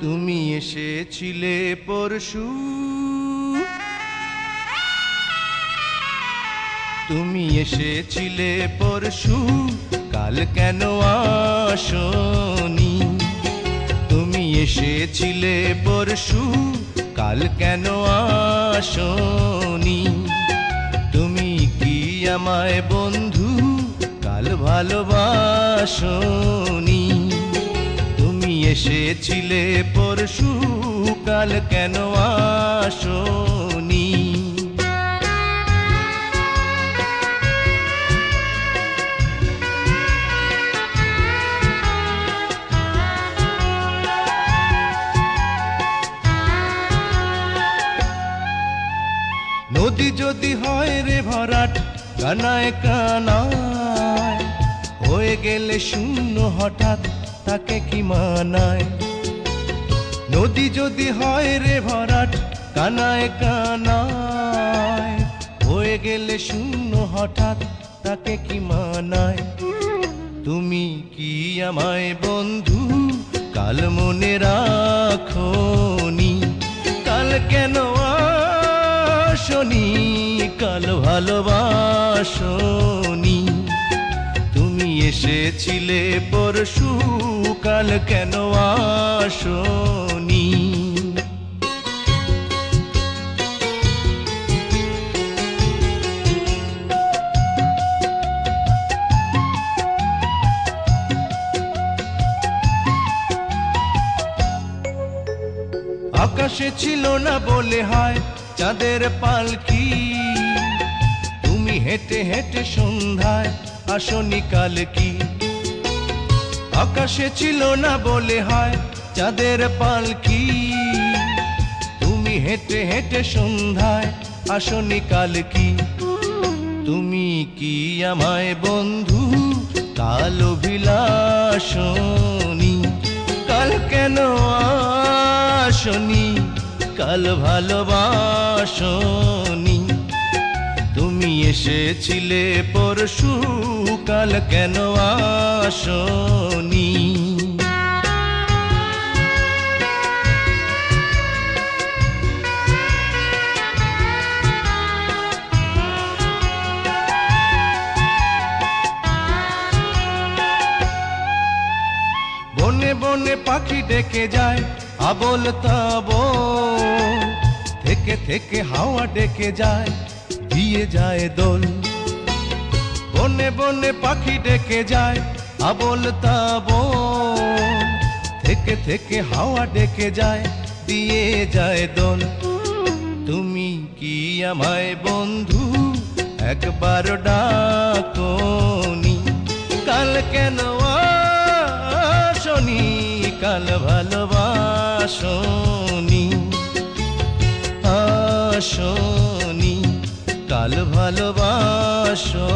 তুমি এসেছিলে পরশু, তুমি এসেছিলে পরশু, কাল কেন আসনি? তুমি এসেছিলে পরশু, কাল কেন আসনি? তুমি কি আমায় বন্ধু কাল ভালোবাসনি? তুমি এসেছিলে পরশু, কাল কেন আসনি? নদী যদি হয় রে ভরাট কানায় কানায়, হয়ে গেলে শূন্য হঠাৎ তাকে কি মানায়? নদী যদি হয় রে ভরাট কানায় কানায়, হয়ে গেলে শূন্য হঠাৎ তাকে কি মানায়? তুমি কি আমায় বন্ধু কাল মনে রাখোনি? কাল কেন আসনি? কাল ভালোবাসনি? তুমি এসেছিলে পরশু, কাল কেন আসনি? আকাশে ছিল না বলে হয় চাঁদের পালকি, তুমি হেঁটে হেঁটে সন্ধ্যায় আসনি কাল কি? আকাশে ছিল না বলে হয় চাঁদের পালকি, তুমি হেঁটে হেঁটে সন্ধ্যায় আসনি কাল কি? তুমি কি আমায় বন্ধু কাল অভিলাষনি? কাল কেন আসনি? কাল ভালোবাসনি? তুমি এসেছিলে পরশু, কাল কেন আসনি? বনে বনে পাখি ডেকে যায় আবোল তাবোল, থেকে থেকে হাওয়া ডেকে যায় দিয়ে যায় দোল। বনে বনে পাখি ডেকে যায় আবোল তাবোল, থেকে থেকে হাওয়া ডেকে যায় দিয়ে যায় দোল। তুমি কি আমায় বন্ধু একবার ডাকোনি? কাল কেন আসনি? কাল ভালোবাসনি? আসনি? কাল ভালোবাসনি?